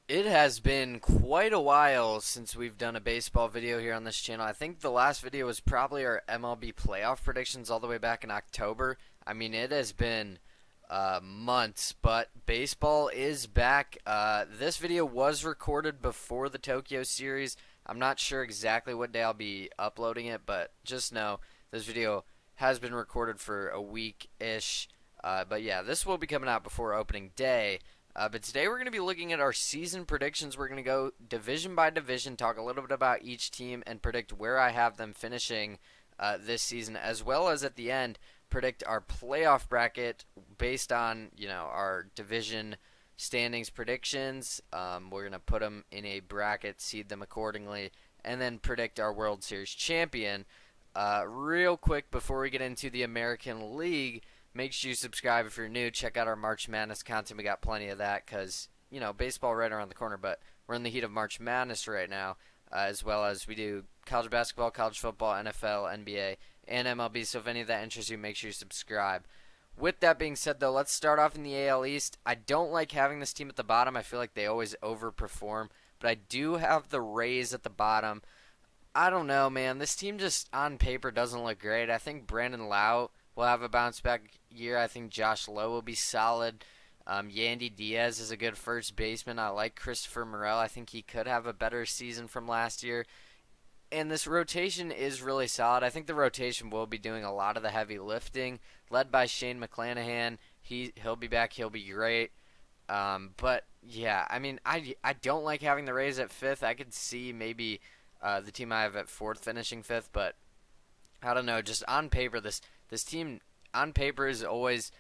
It has been quite a while since we've done a baseball video here on this channel. I think the last video was probably our MLB playoff predictions all the way back in October. I mean, it has been months, but baseball is back. This video was recorded before the Tokyo series. I'm not sure exactly what day I'll be uploading it, but just know this video has been recorded for a week-ish. But yeah, this will be coming out before opening day. But today we're going to be looking at our season predictions. We're going to go division by division, talk a little bit about each team, and predict where I have them finishing this season, as well as at the end predict our playoff bracket based on our division standings predictions. We're going to put them in a bracket, seed them accordingly, and then predict our World Series champion. Real quick before we get into the American League. Make sure you subscribe if you're new. Check out our March Madness content. We got plenty of that because, baseball right around the corner, but we're in the heat of March Madness right now, as well as we do college basketball, college football, NFL, NBA, and MLB. So if any of that interests you, make sure you subscribe. With that being said, though, let's start off in the AL East. I don't like having this team at the bottom. I feel like they always overperform, but I do have the Rays at the bottom. I don't know, man. This team just on paper doesn't look great. I think Brandon Lau will have a bounce back year. I think Josh Lowe will be solid. Yandy Diaz is a good first baseman. I like Christopher Morel. I think he could have a better season from last year. And this rotation is really solid. I think the rotation will be doing a lot of the heavy lifting, led by Shane McClanahan. He'll be back. He'll be great. But yeah, I mean, I don't like having the Rays at fifth. I could see maybe the team I have at fourth finishing fifth, but I don't know. Just on paper, this team on paper is always,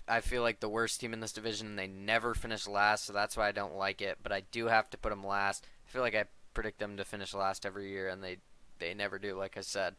I feel like, the worst team in this division, and they never finish last, so that's why I don't like it. But I do have to put them last. I feel like I predict them to finish last every year, and they never do, like I said.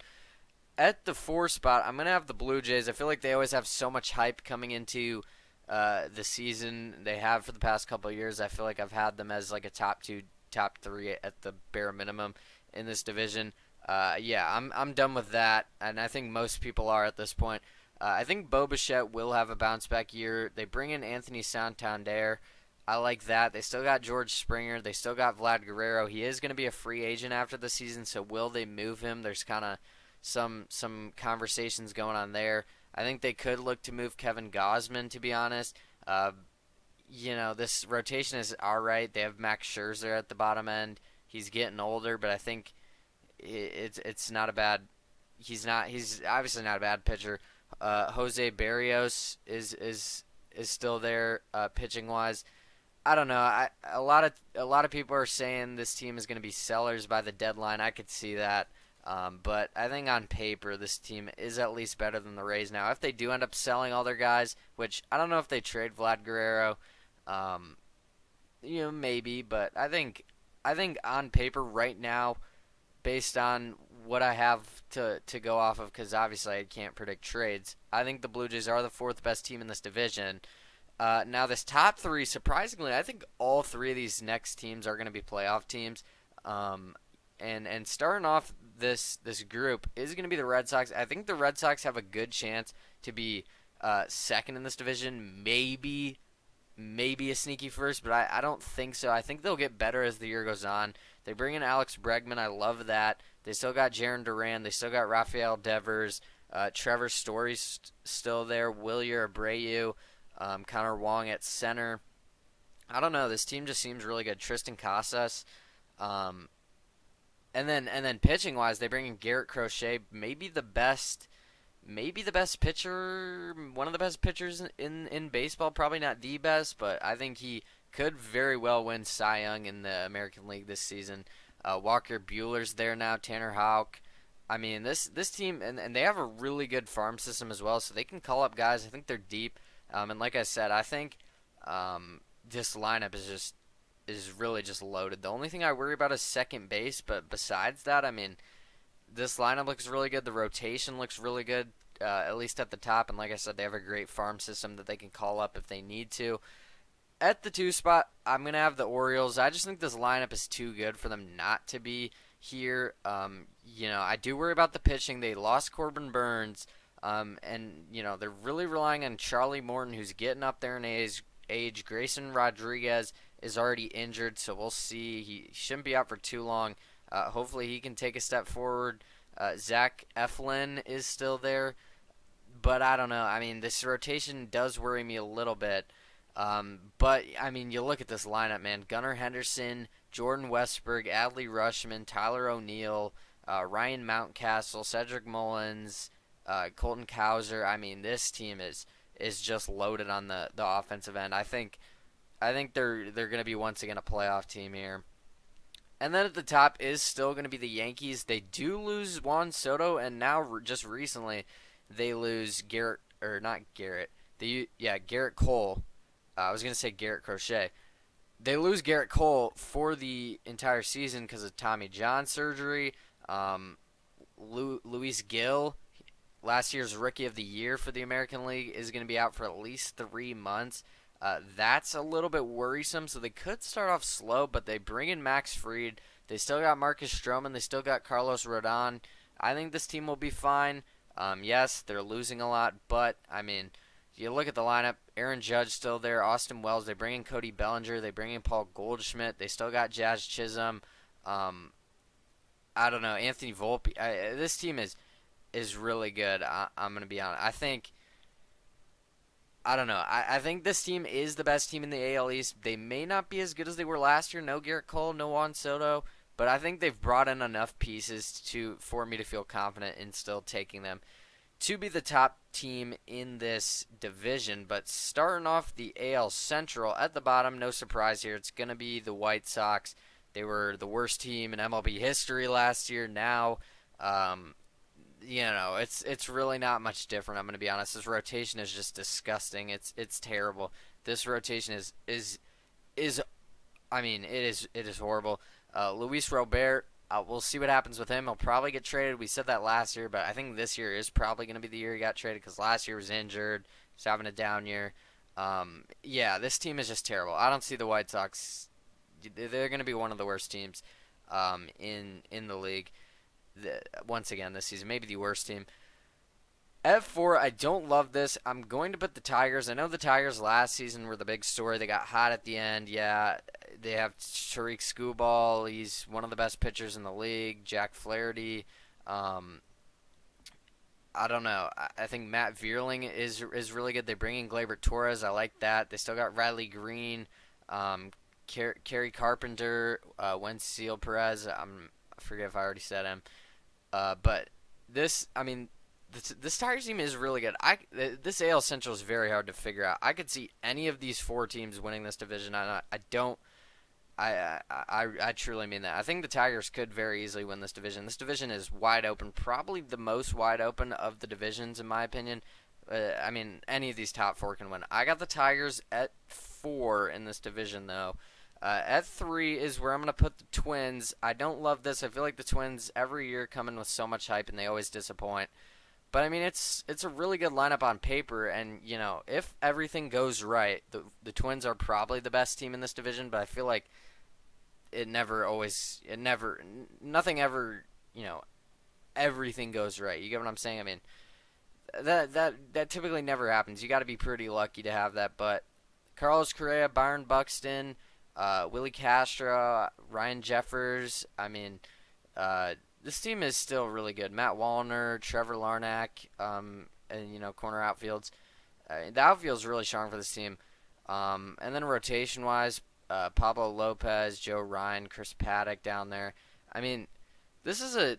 At the 4 spot, I'm going to have the Blue Jays. I feel like they always have so much hype coming into the season. They have for the past couple of years. I feel like I've had them as like a top 2, top 3 at the bare minimum in this division. Yeah, I'm done with that, and I think most people are at this point. I think Bo Bichette will have a bounce back year. They bring in Anthony Santander. I like that. They still got George Springer. They still got Vlad Guerrero. He is going to be a free agent after the season, so will they move him? There's kind of some conversations going on there. I think they could look to move Kevin Gausman, to be honest. This rotation is all right. They have Max Scherzer at the bottom end. He's getting older, but I think it's not a bad. He's obviously not a bad pitcher. Jose Barrios is still there pitching wise. I don't know. A lot of people are saying this team is going to be sellers by the deadline. I could see that, but I think on paper this team is at least better than the Rays. Now, if they do end up selling all their guys, which I don't know if they trade Vlad Guerrero, maybe, but I think on paper right now, based on what I have to go off of, because obviously I can't predict trades, I think the Blue Jays are the 4th best team in this division. Now, this top 3, surprisingly, I think all 3 of these next teams are going to be playoff teams. And starting off this group is going to be the Red Sox. I think the Red Sox have a good chance to be second in this division, maybe a sneaky first, but I don't think so. I think they'll get better as the year goes on. They bring in Alex Bregman. I love that. They still got Jarren Duran. They still got Rafael Devers. Trevor Story's still there. Wilyer Abreu. Connor Wong at center. I don't know. This team just seems really good. Tristan Casas. And then pitching wise, they bring in Garrett Crochet, maybe the best pitcher, one of the best pitchers in baseball. Probably not the best, but I think he could very well win Cy Young in the American League this season. Walker Buehler's there now. Tanner Houck. I mean, this team, and they have a really good farm system as well, so they can call up guys. I think they're deep. And like I said, I think this lineup is really just loaded. The only thing I worry about is second base, but besides that, I mean, this lineup looks really good. The rotation looks really good, at least at the top. And like I said, they have a great farm system that they can call up if they need to. At the 2 spot, I'm going to have the Orioles. I just think this lineup is too good for them not to be here. I do worry about the pitching. They lost Corbin Burns. They're really relying on Charlie Morton, who's getting up there in age. Grayson Rodriguez is already injured, so we'll see. He shouldn't be out for too long. Hopefully he can take a step forward. Zach Eflin is still there, but I don't know. I mean, this rotation does worry me a little bit. But I mean, you look at this lineup, man. Gunnar Henderson, Jordan Westberg, Adley Rushman, Tyler O'Neill, Ryan Mountcastle, Cedric Mullins, Colton Cowser. I mean, this team is just loaded on the offensive end. I think they're going to be once again a playoff team here. And then at the top is still going to be the Yankees. They do lose Juan Soto, and now just recently they lose Garrett, or not Garrett. Garrett Cole. I was going to say Garrett Crochet. They lose Garrett Cole for the entire season because of Tommy John surgery. Luis Gil, last year's Rookie of the Year for the American League, is going to be out for at least 3 months. That's a little bit worrisome, so they could start off slow, but they bring in Max Fried. They still got Marcus Stroman. They still got Carlos Rodon. I think this team will be fine. Yes, they're losing a lot, but, I mean, you look at the lineup, Aaron Judge still there, Austin Wells, they bring in Cody Bellinger, they bring in Paul Goldschmidt, they still got Jazz Chisholm. I don't know, Anthony Volpe. This team is really good. I'm going to be honest. I don't know. I think this team is the best team in the AL East. They may not be as good as they were last year. No Garrett Cole, no Juan Soto. But I think they've brought in enough pieces for me to feel confident in still taking them to be the top team in this division. But starting off the AL Central at the bottom, no surprise here. It's going to be the White Sox. They were the worst team in MLB history last year. Now, it's really not much different. I'm going to be honest. This rotation is just disgusting. It's terrible. This rotation is I mean, it is horrible. Luis Robert, we'll see what happens with him. He'll probably get traded. We said that last year, but I think this year is probably going to be the year he got traded because last year was injured. He's having a down year. This team is just terrible. I don't see the White Sox. They're going to be one of the worst teams in the league. Once again this season, maybe the worst team. F4, I don't love this. I'm going to put the Tigers. I know the Tigers last season were the big story. They got hot at the end. Yeah, they have Tariq Skubal. He's one of the best pitchers in the league. Jack Flaherty. I don't know. I think Matt Vierling is really good. They bring in Gleyber Torres. I like that. They still got Riley Green, Kerry Carpenter, Wenzel Perez. I forget if I already said him. But this Tigers team is really good. This AL Central is very hard to figure out. I could see any of these 4 teams winning this division. I truly mean that. I think the Tigers could very easily win this division. This division is wide open, probably the most wide open of the divisions in my opinion. Any of these top 4 can win. I got the Tigers at 4 in this division though. At 3 is where I'm going to put the Twins. I don't love this. I feel like the Twins every year come in with so much hype and they always disappoint. But I mean, it's a really good lineup on paper, and if everything goes right, the Twins are probably the best team in this division. But I feel like nothing ever, everything goes right. You get what I'm saying? I mean, that typically never happens. You got to be pretty lucky to have that. But Carlos Correa, Byron Buxton, Willie Castro, Ryan Jeffers. This team is still really good. Matt Wallner, Trevor Larnach, and corner outfields. The outfield's really strong for this team. And then rotation-wise, Pablo Lopez, Joe Ryan, Chris Paddock down there. I mean, I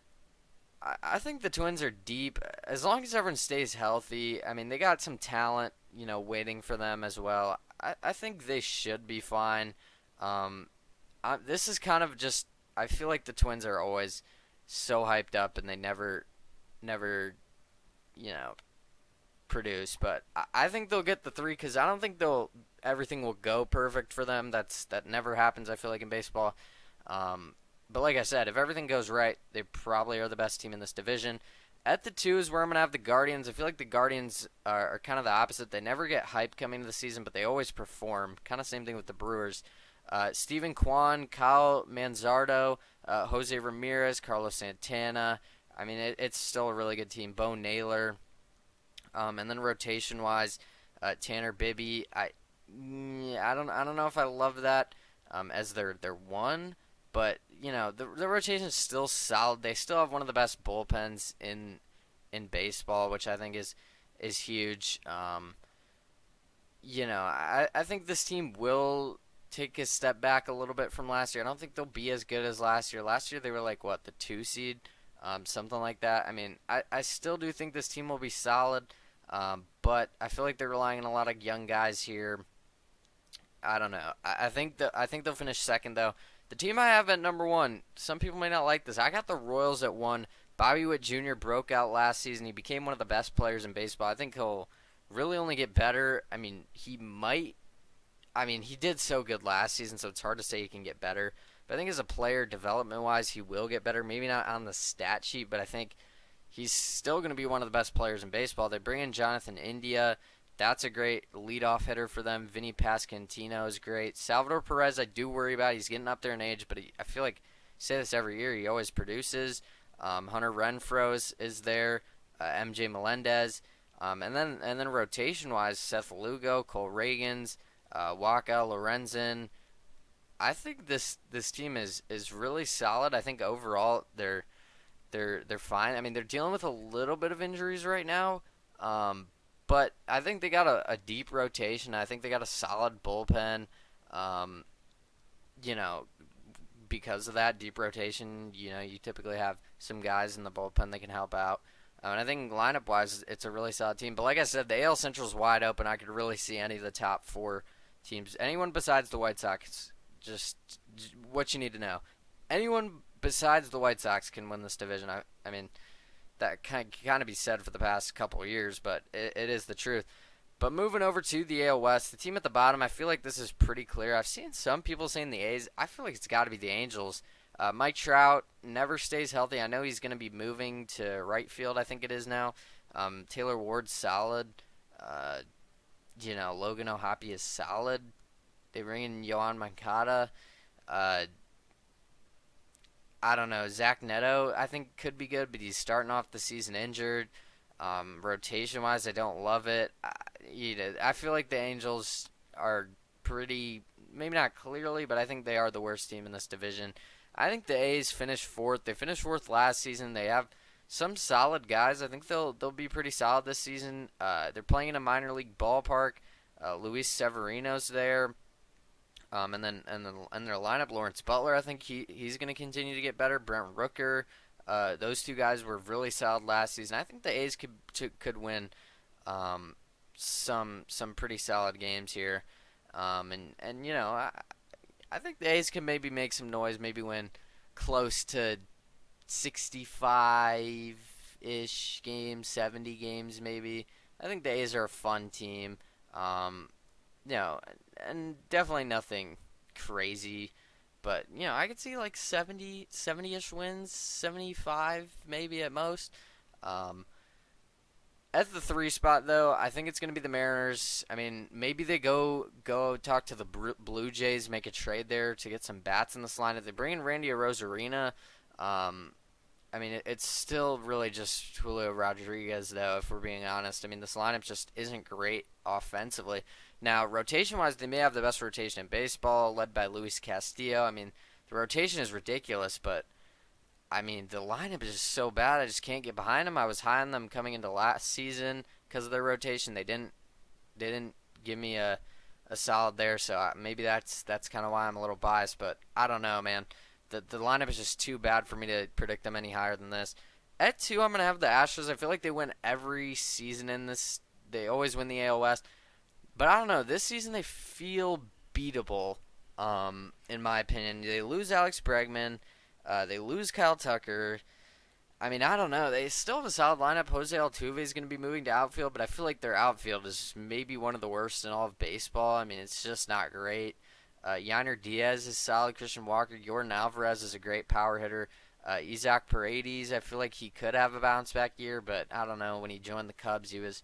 think the Twins are deep as long as everyone stays healthy. I mean, they got some talent, waiting for them as well. I think they should be fine. This is kind of just. I feel like the Twins are always so hyped up and they never produce. But I think they'll get the 3 because I don't think everything will go perfect for them. That never happens. I feel like in baseball. But like I said, if everything goes right, they probably are the best team in this division. At the 2 is where I'm going to have the Guardians. I feel like the Guardians are kind of the opposite. They never get hype coming into the season, but they always perform. Kind of same thing with the Brewers. Stephen Kwan, Kyle Manzardo, Jose Ramirez, Carlos Santana. I mean, it's still a really good team. Bo Naylor. And then rotation-wise, Tanner Bibby. I don't know if I love that. as their one. But the rotation is still solid. They still have one of the best bullpens in baseball, which I think is huge. I think this team will take a step back a little bit from last year. I don't think they'll be as good as last year. Last year they were like what, the 2 seed, something like that. I mean, I still do think this team will be solid, but I feel like they're relying on a lot of young guys here. I don't know. I think they'll finish second though. The team I have at number one. Some people may not like this. I got the Royals at one. Bobby Witt Jr. broke out last season. He became one of the best players in baseball. I think he'll really only get better. I mean, he might. I mean, he did so good last season, so it's hard to say he can get better. But I think as a player, development-wise, he will get better. Maybe not on the stat sheet, but I think he's still going to be one of the best players in baseball. They bring in Jonathan India. That's a great leadoff hitter for them. Vinny Pasquantino is great. Salvador Perez, I do worry about. He's getting up there in age, but I feel like I say this every year. He always produces. Hunter Renfroe is there. MJ Melendez. And then rotation-wise, Seth Lugo, Cole Reagans, Waka, Lorenzen. I think this team is really solid. I think overall they're fine. I mean, they're dealing with a little bit of injuries right now, but I think they got a deep rotation. I think they got a solid bullpen. Um, you know, because of that deep rotation, you typically have some guys in the bullpen that can help out. And I think lineup wise, it's a really solid team. But like I said, the AL Central is wide open. I could really see any of the top four teams. Anyone besides the White Sox, just what you need to know. Anyone besides the White Sox can win this division. I mean, that can kind of be said for the past couple of years, but it is the truth. But moving over to the AL West, the team at the bottom, I feel like this is pretty clear. I've seen some people saying the A's. I feel like it's got to be the Angels. Mike Trout never stays healthy. I know he's going to be moving to right field, I think it is now. Taylor Ward's solid. Logan O'Hoppe is solid. They bring in Yohan Moncada. I don't know. Zach Neto, I think, could be good, but he's starting off the season injured. Rotation-wise, I don't love it. I feel like the Angels are pretty, maybe not clearly, but I think they are the worst team in this division. I think the A's finished fourth. They finished fourth last season. They have some solid guys. I think they'll be pretty solid this season. They're playing in a minor league ballpark. Luis Severino's there. And their lineup, Lawrence Butler, I think he's going to continue to get better. Brent Rooker, those two guys were really solid last season. I think the A's could win some pretty solid games here. I think the A's can maybe make some noise, maybe win close to 65-ish games, 70 games maybe. I think the A's are a fun team. And definitely nothing crazy. But, I could see like 70-ish wins, 75 maybe at most. At the 3 spot, though, I think it's going to be the Mariners. I mean, maybe they go talk to the Blue Jays, make a trade there to get some bats in this lineup. They bring in Randy Arozarena. I mean, it's still really just Julio Rodriguez, though, if we're being honest. I mean, this lineup just isn't great offensively. Now, rotation-wise, they may have the best rotation in baseball, led by Luis Castillo. I mean, the rotation is ridiculous, but I mean, the lineup is just so bad. I just can't get behind them. I was high on them coming into last season because of their rotation. They didn't give me a solid there, so maybe that's kind of why I'm a little biased. But I don't know, man. The lineup is just too bad for me to predict them any higher than this. At 2, I'm gonna have the Astros. I feel like they win every season in this. They always win the AL West, but I don't know. This season they feel beatable. In my opinion, they lose Alex Bregman. They lose Kyle Tucker. I mean, I don't know. They still have a solid lineup. Jose Altuve is going to be moving to outfield, but I feel like their outfield is maybe one of the worst in all of baseball. I mean, it's just not great. Yainer Diaz is solid. Christian Walker. Jordan Alvarez is a great power hitter. Isaac Paredes, I feel like he could have a bounce back year, but I don't know. When he joined the Cubs, he was,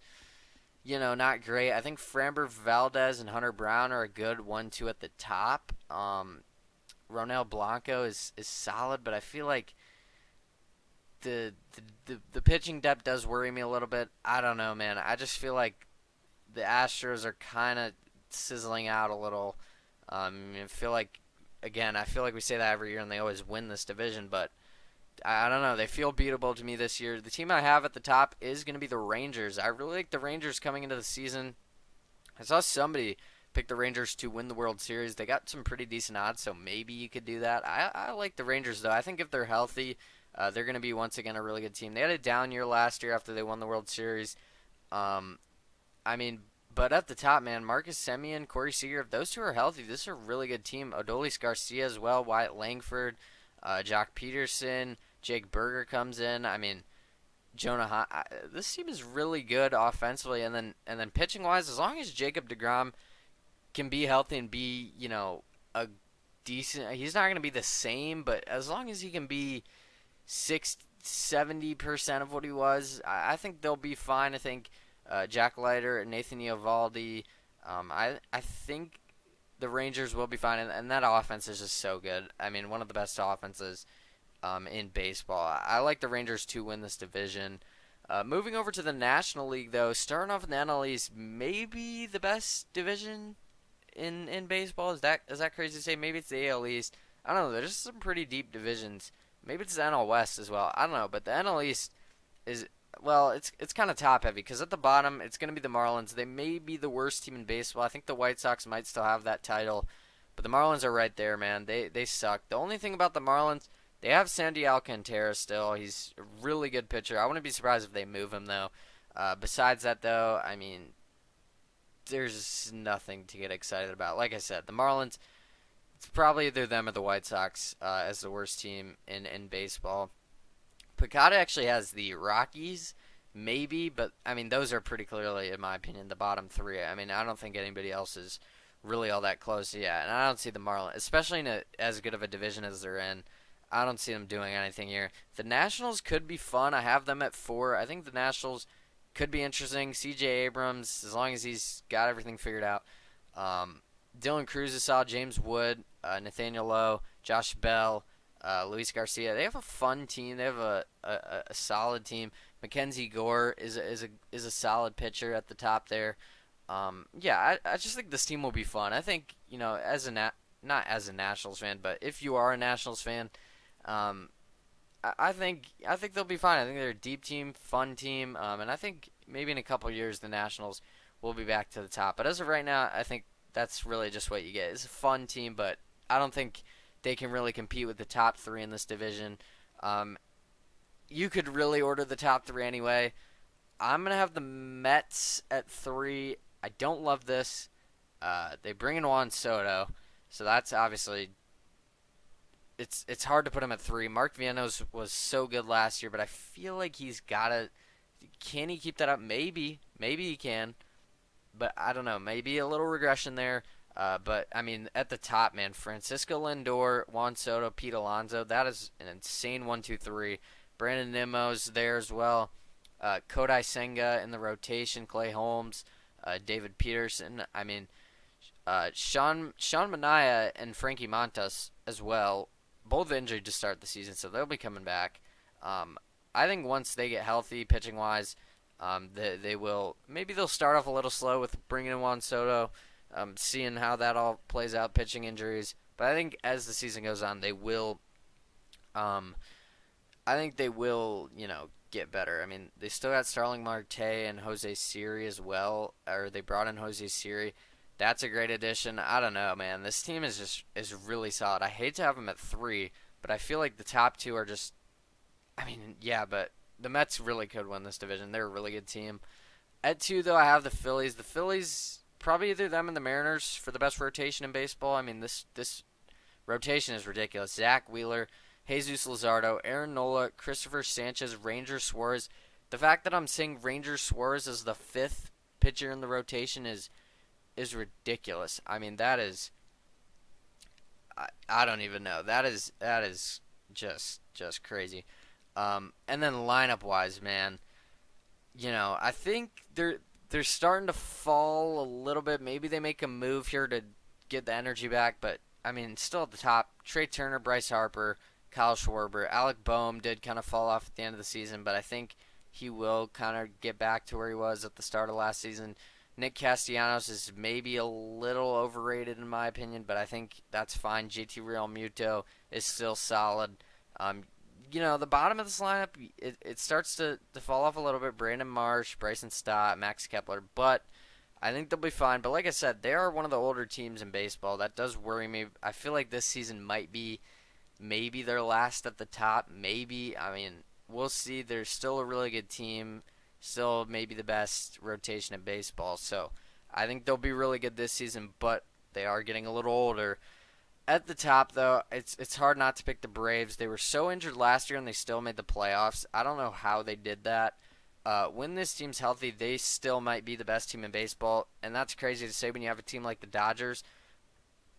not great. I think Framber Valdez and Hunter Brown are a good 1-2 at the top. Ronel Blanco is solid, but I feel like the pitching depth does worry me a little bit. I don't know, man. I just feel like the Astros are kind of sizzling out a little. I feel like again, I feel like we say that every year and they always win this division, but I don't know. They feel beatable to me this year. The team I have at the top is going to be the Rangers. I really like the Rangers coming into the season. I saw somebody pick the Rangers to win the World Series. They got some pretty decent odds, so maybe you could do that. I like the Rangers, though. I think if they're healthy, they're going to be, once again, a really good team. They had a down year last year after they won the World Series. Um, I mean, but at the top, man, Marcus Semien, Corey Seager, if those two are healthy, this is a really good team. Adolis Garcia as well, Wyatt Langford, Jock Peterson, Jake Berger comes in. I mean, this team is really good offensively, and then pitching wise, as long as Jacob DeGrom can be healthy and be a decent, he's not going to be the same, but as long as he can be 70% of what he was, I think they'll be fine. I think Jack Leiter and Nathan Eovaldi, I think the Rangers will be fine, and that offense is just so good. I mean, one of the best offenses in baseball. I like the Rangers to win this division. Moving over to the National League, though, starting off in the NL East, maybe the best division in baseball. Is that crazy to say? Maybe it's the AL East. I don't know. There's just some pretty deep divisions. Maybe it's the NL West as well. I don't know, but the NL East is, well, it's kind of top heavy because at the bottom it's going to be the Marlins. They may be the worst team in baseball. I think the White Sox might still have that title, but the Marlins are right there, man. They suck. The only thing about the Marlins, they have Sandy Alcantara still. He's a really good pitcher. I wouldn't be surprised if they move him though. Besides that, though, I mean, there's nothing to get excited about. Like I said, the Marlins, it's probably either them or the White Sox as the worst team in baseball. Picard actually has the Rockies, maybe, but I mean, those are pretty clearly, in my opinion, the bottom three. I mean, I don't think anybody else is really all that close yet, and I don't see the Marlins, especially in as good of a division as they're in. I don't see them doing anything here. The Nationals could be fun. I have them at 4. I think the Nationals could be interesting. C.J. Abrams, as long as he's got everything figured out. Dylan Cruz is solid. James Wood, Nathaniel Lowe, Josh Bell, Luis Garcia. They have a fun team. They have a solid team. Mackenzie Gore is a solid pitcher at the top there. I just think this team will be fun. I think as not as a Nationals fan, but if you are a Nationals fan, I think they'll be fine. I think they're a deep team, fun team, and I think maybe in a couple years the Nationals will be back to the top. But as of right now, I think that's really just what you get. It's a fun team, but I don't think they can really compete with the top 3 in this division. You could really order the top 3 anyway. I'm gonna have the Mets at 3. I don't love this. They bring in Juan Soto, so that's obviously it's hard to put him at 3. Mark Vientos was so good last year, but I feel like he's gotta. Can he keep that up? Maybe he can, but I don't know. Maybe a little regression there. But I mean, at the top, man, Francisco Lindor, Juan Soto, Pete Alonso. That is an insane 1-2-3. Brandon Nimmo's there as well. Kodai Senga in the rotation. Clay Holmes, David Peterson. I mean, Sean Manaea and Frankie Montas as well. Both injured to start the season, so they'll be coming back. I think once they get healthy, pitching wise, they will. Maybe they'll start off a little slow with bringing in Juan Soto, seeing how that all plays out, pitching injuries. But I think as the season goes on, they will. I think they will, get better. I mean, they still got Starling Marte and Jose Siri as well, or they brought in Jose Siri. That's a great addition. I don't know, man. This team is really solid. I hate to have them at 3, but I feel like the top 2 are just. I mean, yeah, but the Mets really could win this division. They're a really good team. At 2, though, I have the Phillies. The Phillies, probably either them and the Mariners for the best rotation in baseball. I mean, this rotation is ridiculous. Zach Wheeler, Jesus Luzardo, Aaron Nola, Christopher Sanchez, Ranger Suarez. The fact that I'm seeing Ranger Suarez as the 5th pitcher in the rotation is ridiculous. I mean, that is. I don't even know. That is just crazy. And then lineup wise, man, I think they're starting to fall a little bit. Maybe they make a move here to get the energy back, but I mean, still at the top, Trey Turner, Bryce Harper, Kyle Schwarber, Alec Boehm did kind of fall off at the end of the season, but I think he will kind of get back to where he was at the start of last season. Nick Castellanos is maybe a little overrated in my opinion, but I think that's fine. JT Realmuto is still solid. Um, the bottom of this lineup, it starts to fall off a little bit. Brandon Marsh, Bryson Stott, Max Kepler, but I think they'll be fine. But like I said, they are one of the older teams in baseball. That does worry me. I feel like this season might be maybe their last at the top. Maybe. I mean, we'll see. They're still a really good team. Still maybe the best rotation in baseball. So I think they'll be really good this season, but they are getting a little older. At the top, though, it's hard not to pick the Braves. They were so injured last year, and they still made the playoffs. I don't know how they did that. When this team's healthy, they still might be the best team in baseball, and that's crazy to say when you have a team like the Dodgers.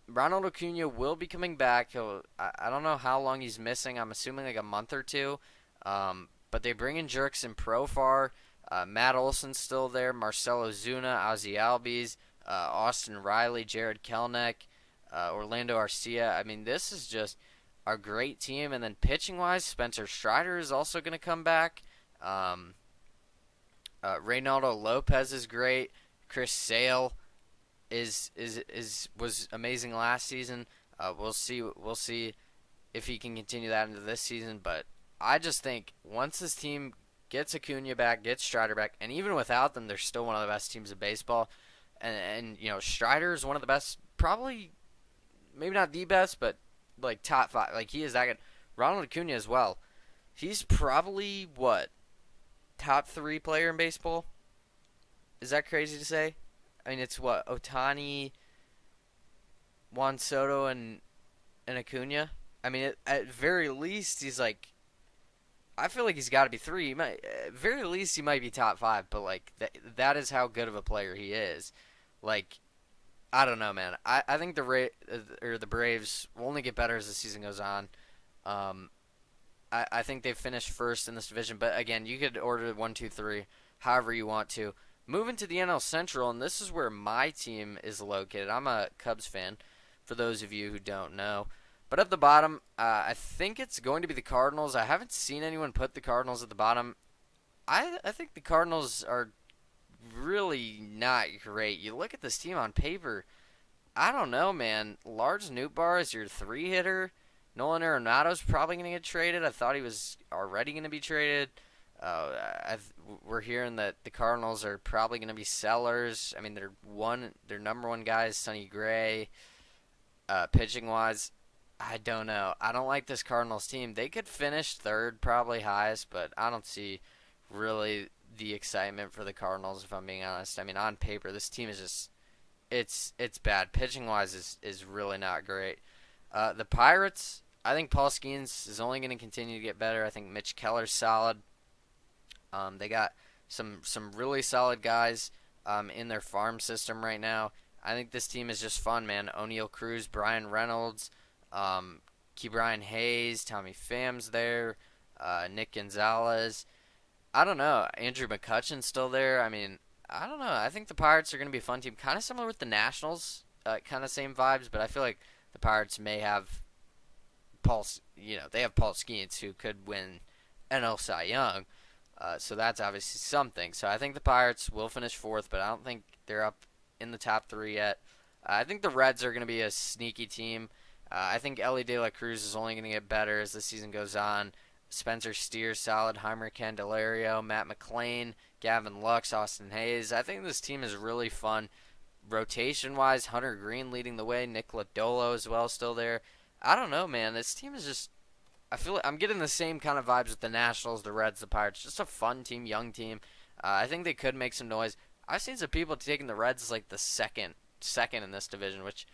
Ronald Acuna will be coming back. I don't know how long he's missing. I'm assuming like a month or two. But they bring in Jurickson Profar. Matt Olson's still there. Marcelo Zuna, Ozzie Albies, Austin Riley, Jared Kelenic, Orlando Arcia. I mean, this is just a great team. And then pitching-wise, Spencer Strider is also going to come back. Reynaldo Lopez is great. Chris Sale was amazing last season. We'll see if he can continue that into this season. But I just think once this team gets Acuna back, gets Strider back, and even without them, they're still one of the best teams in baseball. And Strider is one of the best, probably maybe not the best, but like top five. Like he is that good. Ronald Acuna as well. He's probably top 3 player in baseball. Is that crazy to say? I mean, it's Ohtani, Juan Soto, and Acuna. I mean, at very least, he's like. I feel like he's got to be 3. At very least, he might be top 5. But like that is how good of a player he is. Like, I don't know, man. I think the Braves will only get better as the season goes on. I think they've finished first in this division. But again, you could order 1, 2, 3, however you want to. Moving to the NL Central, and this is where my team is located. I'm a Cubs fan, for those of you who don't know. But at the bottom, I think it's going to be the Cardinals. I haven't seen anyone put the Cardinals at the bottom. I think the Cardinals are really not great. You look at this team on paper, I don't know, man. Lars Nootbaar is your 3-hitter. Nolan Arenado's probably going to get traded. I thought he was already going to be traded. We're hearing that the Cardinals are probably going to be sellers. I mean, their number one guy is Sonny Gray. Pitching wise, I don't know. I don't like this Cardinals team. They could finish third, probably highest, but I don't see really the excitement for the Cardinals, if I'm being honest. I mean, on paper, this team is just it's bad. Pitching wise is really not great. The Pirates, I think Paul Skeens is only going to continue to get better. I think Mitch Keller's solid. They got some really solid guys in their farm system right now. I think this team is just fun, man. O'Neal Cruz, Brian Reynolds, Ke'Bryan Hayes, Tommy Pham's there, Nick Gonzalez. I don't know. Andrew McCutcheon's still there. I mean, I don't know. I think the Pirates are going to be a fun team. Kind of similar with the Nationals. Kind of same vibes, but I feel like the Pirates may have they have Paul Skeens, who could win NL Cy Young. So that's obviously something. So I think the Pirates will finish fourth, but I don't think they're up in the top 3 yet. I think the Reds are going to be a sneaky team. I think Ellie De La Cruz is only going to get better as the season goes on. Spencer Steer's solid, Heimer Candelario, Matt McClain, Gavin Lux, Austin Hayes. I think this team is really fun. Rotation-wise, Hunter Green leading the way, Nick Lodolo as well still there. I don't know, man. This team is just... I feel like I'm getting the same kind of vibes with the Nationals, the Reds, the Pirates. Just a fun team, young team. I think they could make some noise. I've seen some people taking the Reds as like the second in this division, which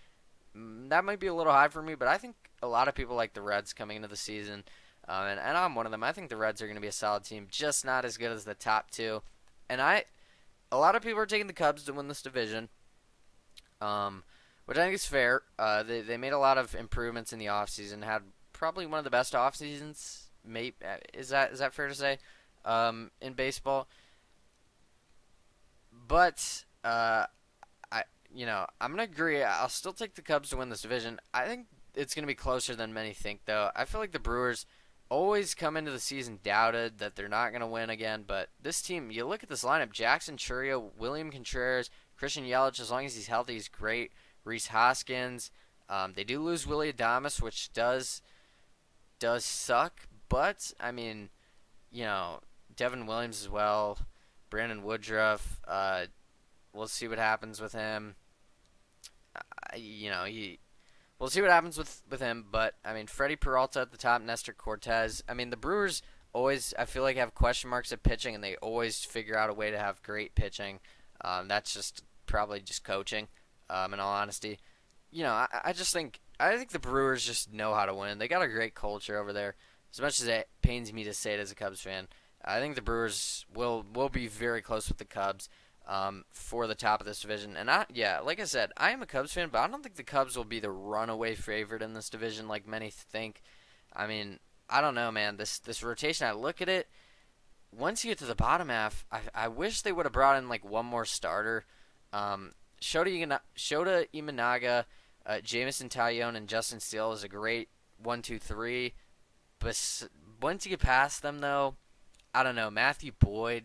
that might be a little high for me, but I think a lot of people like the Reds coming into the season, and I'm one of them. I think the Reds are going to be a solid team, just not as good as the top 2. And a lot of people are taking the Cubs to win this division, which I think is fair. They made a lot of improvements in the offseason, had probably one of the best off seasons. Is that fair to say? In baseball, but I'm gonna agree. I'll still take the Cubs to win this division. I think it's gonna be closer than many think, though. I feel like the Brewers always come into the season doubted that they're not gonna win again, but this team, you look at this lineup: Jackson Chourio, William Contreras, Christian Yelich, as long as he's healthy, he's great. Rhys Hoskins. They do lose Willie Adames, which does suck, but I mean, you know, Devin Williams as well. Brandon Woodruff. We'll see what happens with him. You know, we'll see what happens with him. But I mean, Freddie Peralta at the top, Nestor Cortez. I mean, the Brewers always, I feel like, have question marks at pitching, and they always figure out a way to have great pitching. That's just probably just coaching. In all honesty, I just think the Brewers just know how to win. They got a great culture over there. As much as it pains me to say it as a Cubs fan, I think the Brewers will be very close with the Cubs for the top of this division. And like I said, I am a Cubs fan, but I don't think the Cubs will be the runaway favorite in this division like many think. I mean, I don't know, man. This rotation, I look at it. Once you get to the bottom half, I wish they would have brought in like one more starter. Shota Imanaga, Jameson Taillon, and Justin Steele is a great 1-2-3. But once you get past them, though, I don't know. Matthew Boyd,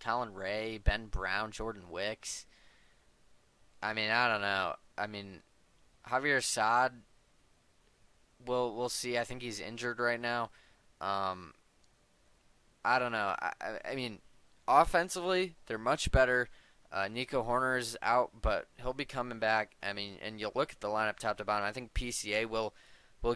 Colin Ray, Ben Brown, Jordan Wicks. I mean, I don't know. I mean, Javier Assad, we'll see. I think he's injured right now. I don't know. I mean, offensively, they're much better. Nico Horner is out, but he'll be coming back. I mean, and you'll look at the lineup top to bottom. I think PCA will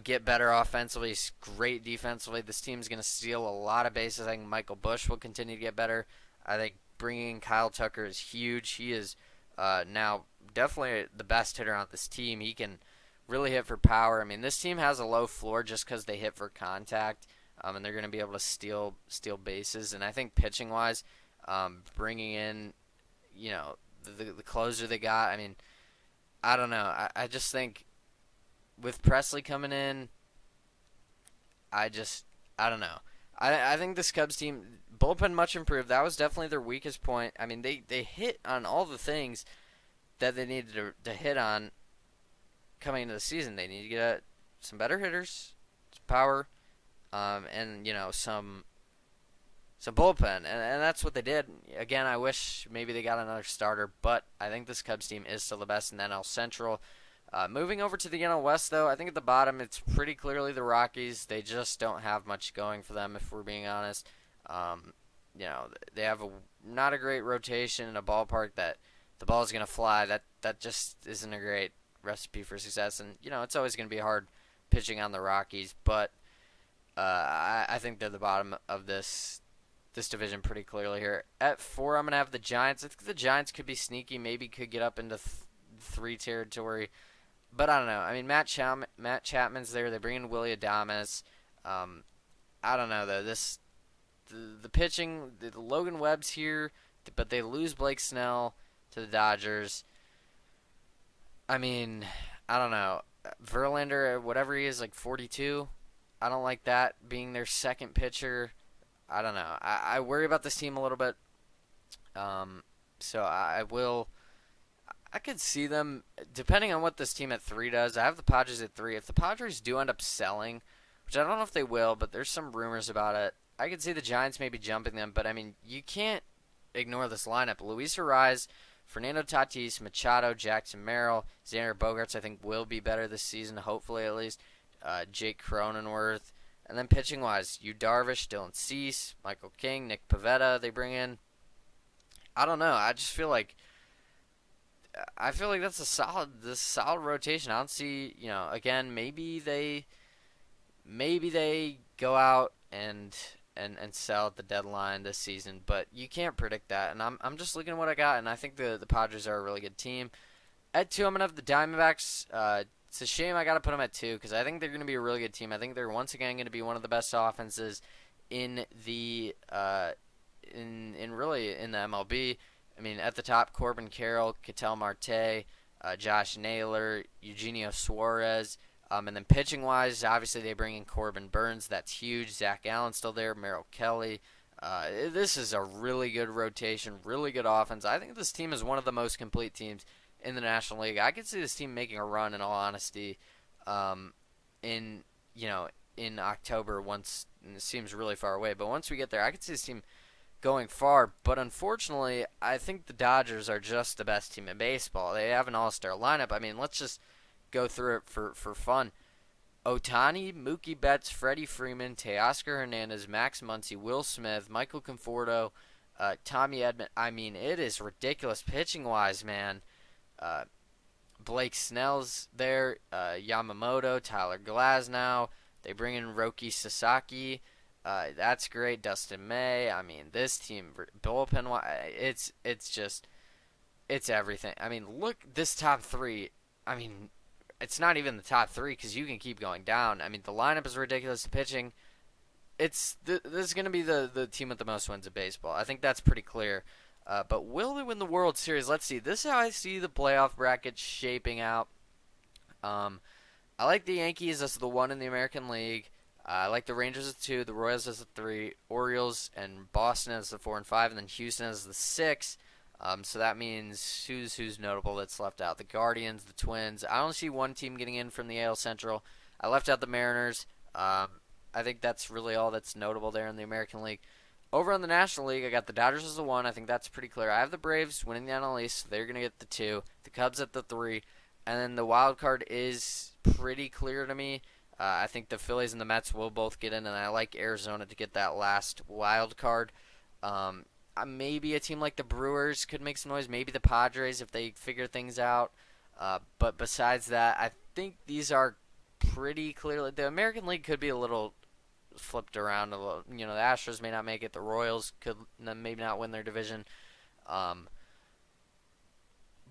get better offensively. He's great defensively. This team's going to steal a lot of bases. I think Michael Busch will continue to get better. I think bringing in Kyle Tucker is huge. He is now definitely the best hitter on this team. He can really hit for power. I mean, this team has a low floor just because they hit for contact, and they're going to be able to steal bases. And I think pitching-wise, bringing in the closer they got. I mean, I don't know. I just think with Presley coming in, I don't know. I think this Cubs team, bullpen much improved. That was definitely their weakest point. I mean, they hit on all the things that they needed to hit on coming into the season. They need to get some better hitters, some power, and some bullpen, and that's what they did. Again, I wish maybe they got another starter, but I think this Cubs team is still the best in the NL Central. Moving over to the NL West, though, I think at the bottom it's pretty clearly the Rockies. They just don't have much going for them, if we're being honest. They have not a great rotation in a ballpark that the ball is going to fly. That just isn't a great recipe for success, and it's always going to be hard pitching on the Rockies. But I think they're the bottom of this division pretty clearly here. At 4, I'm going to have the Giants. I think the Giants could be sneaky, maybe could get up into 3 territory. But I don't know. I mean, Matt Chapman's there. They bring in Willie Adames. I don't know, though. The pitching, the Logan Webb's here, but they lose Blake Snell to the Dodgers. I mean, I don't know. Verlander, whatever he is, like 42. I don't like that being their second pitcher. I don't know. I worry about this team a little bit. So I could see them, depending on what this team at 3 does. I have the Padres at 3. If the Padres do end up selling, which I don't know if they will, but there's some rumors about it, I could see the Giants maybe jumping them. But, I mean, you can't ignore this lineup. Luis Arraez, Fernando Tatis, Machado, Jackson Merrill, Xander Bogaerts, I think will be better this season, hopefully at least. Jake Cronenworth. And then pitching-wise, Yu Darvish, Dylan Cease, Michael King, Nick Pivetta they bring in. I don't know. I just feel like that's a solid rotation. I don't see, again, maybe they go out and sell at the deadline this season, but you can't predict that. And I'm just looking at what I got, and I think the Padres are a really good team. At 2, I'm gonna have the Diamondbacks. It's a shame I got to put them at 2 because I think they're going to be a really good team. I think they're once again going to be one of the best offenses in the really in the MLB. I mean, at the top, Corbin Carroll, Ketel Marte, Josh Naylor, Eugenio Suarez. And then pitching-wise, obviously they bring in Corbin Burns. That's huge. Zach Allen's still there. Merrill Kelly. This is a really good rotation, really good offense. I think this team is one of the most complete teams in the National League. I could see this team making a run, in all honesty, in October. Once, and it seems really far away, but once we get there, I could see this team going far. But unfortunately, I think the Dodgers are just the best team in baseball. They have an all-star lineup. I mean, let's just go through it for fun. Otani, Mookie Betts, Freddie Freeman, Teoscar Hernandez, Max Muncy, Will Smith, Michael Conforto, Tommy Edman. I mean, it is ridiculous pitching-wise, man. Uh, Blake Snell's there, Yamamoto, Tyler Glasnow. They bring in Roki Sasaki. That's great. Dustin May. I mean, this team, bullpen, it's everything. I mean, look, this top three. I mean, it's not even the top three because you can keep going down. I mean, the lineup is ridiculous. The pitching, this is going to be the team with the most wins in baseball. I think that's pretty clear. But will they win the World Series? Let's see. This is how I see the playoff bracket shaping out. I like the Yankees as the 1 in the American League. I like the Rangers as 2, the Royals as the 3, Orioles and Boston as the 4 and 5, and then Houston as the 6. So that means who's notable that's left out? The Guardians, the Twins. I only see one team getting in from the AL Central. I left out the Mariners. I think that's really all that's notable there in the American League. Over in the National League, I got the Dodgers as the 1. I think that's pretty clear. I have the Braves winning the NL East, so they're going to get the 2. The Cubs at the 3. And then the wild card is pretty clear to me. I think the Phillies and the Mets will both get in, and I like Arizona to get that last wild card. Maybe a team like the Brewers could make some noise. Maybe the Padres if they figure things out. But besides that, I think these are pretty clearly. The American League could be a little flipped around a little. You know, the Astros may not make it. The Royals could maybe not win their division.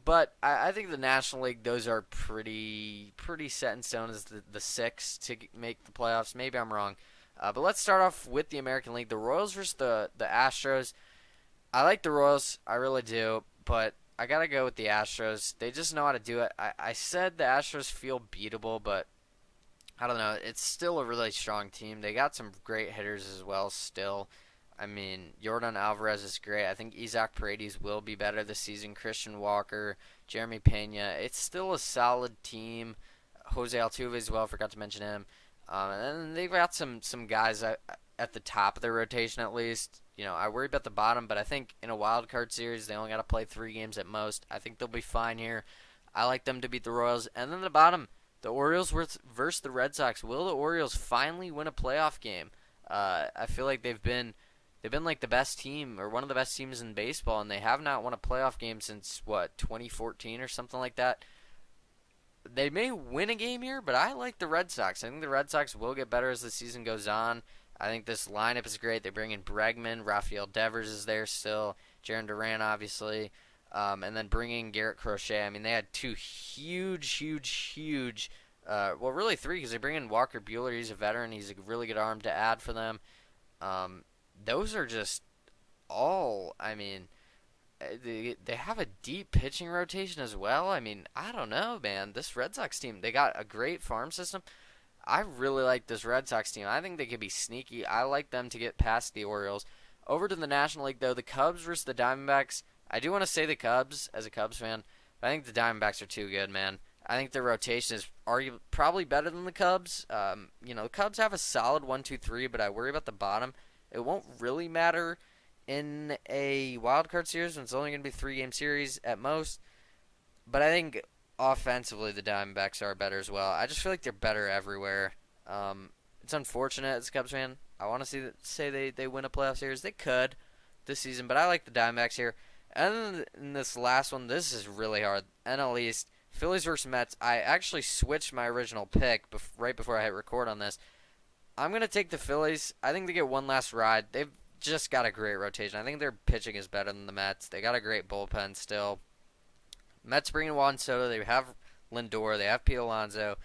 But I think the National League, those are pretty set in stone as the 6 to make the playoffs. Maybe I'm wrong. But let's start off with the American League. The Royals versus the Astros. I like the Royals. I really do. But I got to go with the Astros. They just know how to do it. I said the Astros feel beatable, but I don't know. It's still a really strong team. They got some great hitters as well still. I mean, Yordan Alvarez is great. I think Isaac Paredes will be better this season. Christian Walker, Jeremy Pena. It's still a solid team. Jose Altuve as well. Forgot to mention him. And then they've got some guys at the top of their rotation at least. You know, I worry about the bottom, but I think in a wild card series they only got to play 3 games at most. I think they'll be fine here. I like them to beat the Royals. And then the bottom, the Orioles versus the Red Sox. Will the Orioles finally win a playoff game? I feel like they've been like the best team or one of the best teams in baseball, and they have not won a playoff game since, 2014 or something like that. They may win a game here, but I like the Red Sox. I think the Red Sox will get better as the season goes on. I think this lineup is great. They bring in Bregman. Rafael Devers is there still. Jarren Duran, obviously. And then bringing Garrett Crochet. I mean, they had 2 huge, really 3 because they bring in Walker Buehler. He's a veteran. He's a really good arm to add for them. Those are just all, I mean, they have a deep pitching rotation as well. I mean, I don't know, man. This Red Sox team, they got a great farm system. I really like this Red Sox team. I think they could be sneaky. I like them to get past the Orioles. Over to the National League, though, the Cubs versus the Diamondbacks. I do want to say the Cubs as a Cubs fan, but I think the Diamondbacks are too good, man. I think their rotation is probably better than the Cubs. The Cubs have a solid 1, 2, 3, but I worry about the bottom. It won't really matter in a wild card series when it's only going to be 3-game series at most. But I think offensively the Diamondbacks are better as well. I just feel like they're better everywhere. It's unfortunate as a Cubs fan. I want to say they win a playoff series. They could this season, but I like the Diamondbacks here. And then in this last one, this is really hard. NL East, Phillies versus Mets. I actually switched my original pick right before I hit record on this. I'm going to take the Phillies. I think they get one last ride. They've just got a great rotation. I think their pitching is better than the Mets. They got a great bullpen still. Mets bring in Juan Soto. They have Lindor. They have Pete Alonso.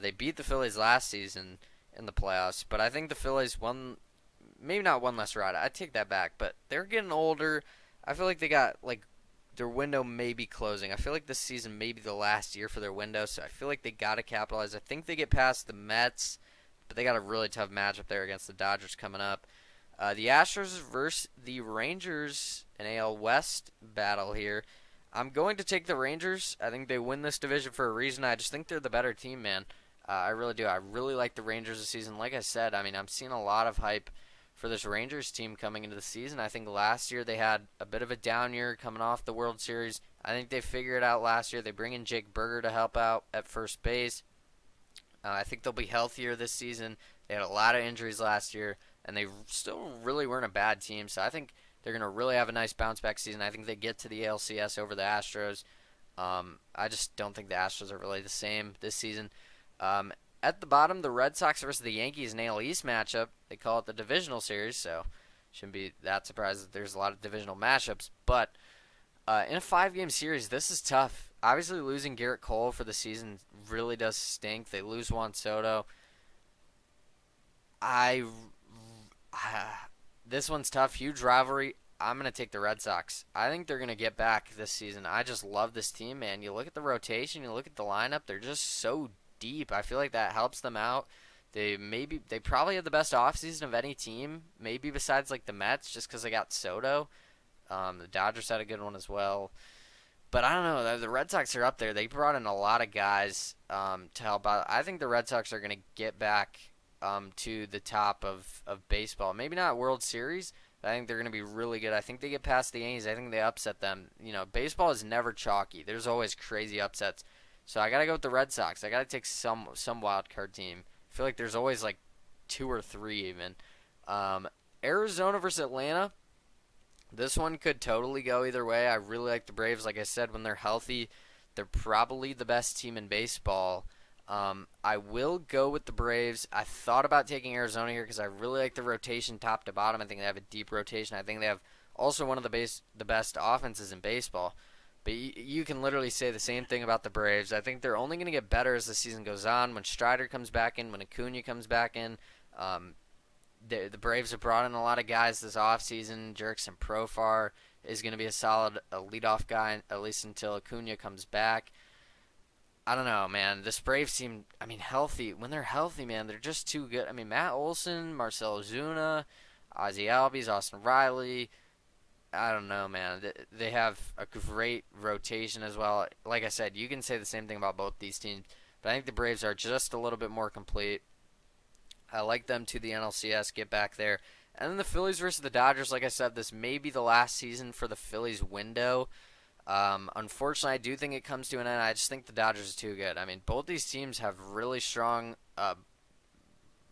They beat the Phillies last season in the playoffs. But I think the Phillies maybe not one last ride. I take that back. But they're getting older. I feel like they got, their window may be closing. I feel like this season may be the last year for their window. So I feel like they got to capitalize. I think they get past the Mets. But they got a really tough matchup there against the Dodgers coming up. The Astros versus the Rangers, an AL West battle here. I'm going to take the Rangers. I think they win this division for a reason. I just think they're the better team, man. I really do. I really like the Rangers this season. Like I said, I mean, I'm seeing a lot of hype for this Rangers team coming into the season. I think last year they had a bit of a down year coming off the World Series. I think they figured it out last year. They bring in Jake Berger to help out at first base. I think they'll be healthier this season. They had a lot of injuries last year, and they still really weren't a bad team. So I think they're going to really have a nice bounce back season. I think they get to the ALCS over the Astros. I just don't think the Astros are really the same this season. At the bottom, the Red Sox versus the Yankees in AL East matchup. They call it the divisional series, so shouldn't be that surprised that there's a lot of divisional matchups. But in a 5-game series, this is tough. Obviously, losing Garrett Cole for the season really does stink. They lose Juan Soto. This one's tough. Huge rivalry. I'm going to take the Red Sox. I think they're going to get back this season. I just love this team, man. You look at the rotation, you look at the lineup, they're just so deep. I feel like that helps them out. They probably have the best offseason of any team, maybe besides like the Mets, just because they got Soto. The Dodgers had a good one as well. But I don't know. The Red Sox are up there. They brought in a lot of guys to help out. I think the Red Sox are going to get back to the top of baseball. Maybe not World Series, but I think they're going to be really good. I think they get past the Yankees. I think they upset them. You know, baseball is never chalky. There's always crazy upsets. So I got to go with the Red Sox. I got to take some wild card team. I feel like there's always like 2 or 3 even. Arizona versus Atlanta. This one could totally go either way. I really like the Braves. Like I said, when they're healthy, they're probably the best team in baseball. I will go with the Braves. I thought about taking Arizona here because I really like the rotation top to bottom. I think they have a deep rotation. I think they have also one of the best offenses in baseball. But you can literally say the same thing about the Braves. I think they're only going to get better as the season goes on. When Strider comes back in, when Acuna comes back in, the Braves have brought in a lot of guys this offseason. Jurickson Profar is going to be a solid leadoff guy, at least until Acuna comes back. I don't know, man. This Braves team, I mean, healthy. When they're healthy, man, they're just too good. I mean, Matt Olson, Marcell Ozuna, Ozzie Albies, Austin Riley. I don't know, man. They have a great rotation as well. Like I said, you can say the same thing about both these teams, but I think the Braves are just a little bit more complete. I like them to the NLCS, get back there. And then the Phillies versus the Dodgers, like I said, this may be the last season for the Phillies window. Unfortunately, I do think it comes to an end. I just think the Dodgers are too good. I mean, both these teams have really strong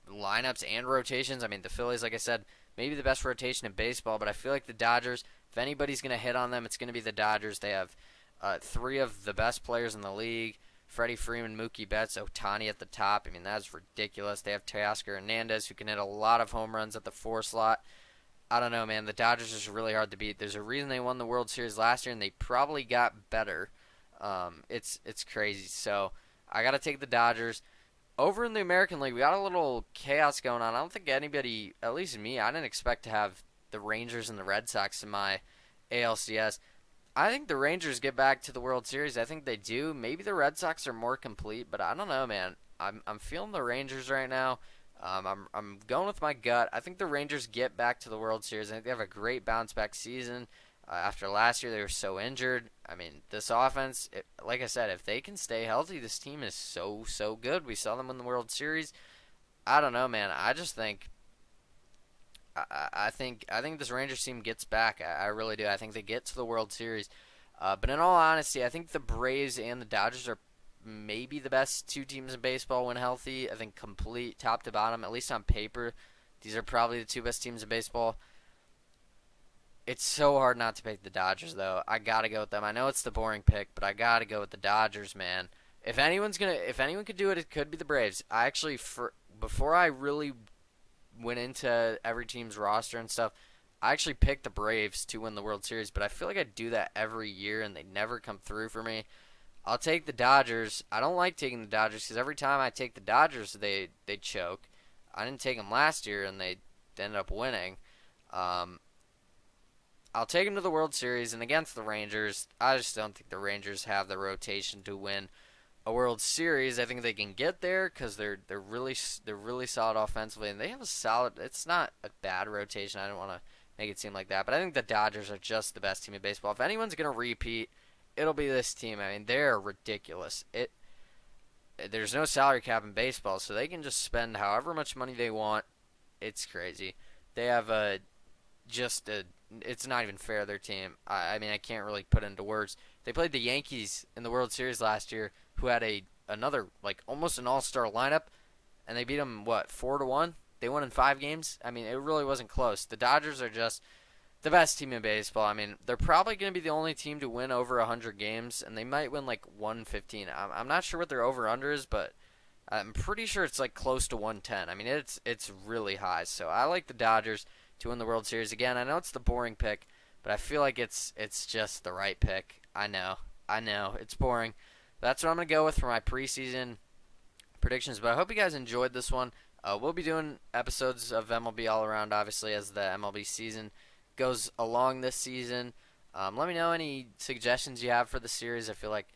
lineups and rotations. I mean, the Phillies, like I said, maybe the best rotation in baseball, but I feel like the Dodgers, if anybody's going to hit on them, it's going to be the Dodgers. They have 3 of the best players in the league. Freddie Freeman, Mookie Betts, Ohtani at the top. I mean, that's ridiculous. They have Teoscar Hernandez, who can hit a lot of home runs at the 4 slot. I don't know, man. The Dodgers are just really hard to beat. There's a reason they won the World Series last year, and they probably got better. It's crazy. So I got to take the Dodgers. Over in the American League, we got a little chaos going on. I don't think anybody, at least me, I didn't expect to have the Rangers and the Red Sox in my ALCS. I think the Rangers get back to the World Series. I think they do. Maybe the Red Sox are more complete, but I don't know, man. I'm feeling the Rangers right now. I'm going with my gut. I think the Rangers get back to the World Series. I think they have a great bounce back season. After last year, they were so injured. I mean, this offense, like I said, if they can stay healthy, this team is so good. We saw them win the World Series. I don't know, man. I just think I think this Rangers team gets back. I really do. I think they get to the World Series. But in all honesty, I think the Braves and the Dodgers are maybe the best 2 teams in baseball when healthy. I think complete top to bottom, at least on paper, these are probably the 2 best teams in baseball. It's so hard not to pick the Dodgers, though. I gotta go with them. I know it's the boring pick, but I gotta go with the Dodgers, man. If anyone could do it, it could be the Braves. I actually, before I really went into every team's roster and stuff, I actually picked the Braves to win the World Series, but I feel like I do that every year and they never come through for me. I'll take the Dodgers. I don't like taking the Dodgers because every time I take the Dodgers, they choke. I didn't take them last year and they ended up winning. I'll take them to the World Series, and against the Rangers, I just don't think the Rangers have the rotation to win a World Series. I think they can get there because they're really solid offensively, and they have a solid. It's not a bad rotation. I don't want to make it seem like that, but I think the Dodgers are just the best team in baseball. If anyone's gonna repeat, it'll be this team. I mean, they're ridiculous. There's no salary cap in baseball, so they can just spend however much money they want. It's crazy. They have just a. It's not even fair. Their team. I mean, I can't really put it into words. They played the Yankees in the World Series last year, who had another like almost an all-star lineup, and they beat them what 4-1. They won in 5 games. I mean, it really wasn't close. The Dodgers are just the best team in baseball. I mean, they're probably going to be the only team to win over 100 games, and they might win like 115. I'm not sure what their over/under is, but I'm pretty sure it's like close to 110. I mean, it's really high. So I like the Dodgers to win the World Series again. I know it's the boring pick, but I feel like it's just the right pick. I know, it's boring. That's what I'm gonna go with for my preseason predictions. But I hope you guys enjoyed this one. We'll be doing episodes of MLB all around, obviously, as the MLB season goes along this season. Let me know any suggestions you have for the series. I feel like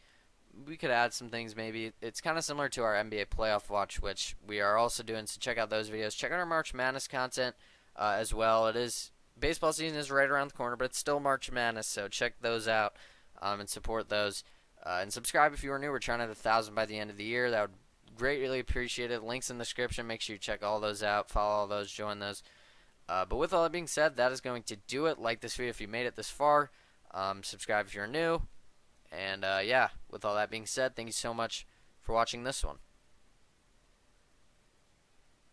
we could add some things maybe. It's kind of similar to our NBA playoff watch, which we are also doing, so check out those videos. Check out our March Madness content as well. It is baseball season is right around the corner, but it's still March Madness, so check those out and support those. And subscribe if you are new. We're trying to hit 1,000 by the end of the year. That would greatly appreciate it. Links in the description. Make sure you check all those out. Follow all those. Join those. But with all that being said, that is going to do it. Like this video if you made it this far. Subscribe if you're new. And yeah, with all that being said, thank you so much for watching this one.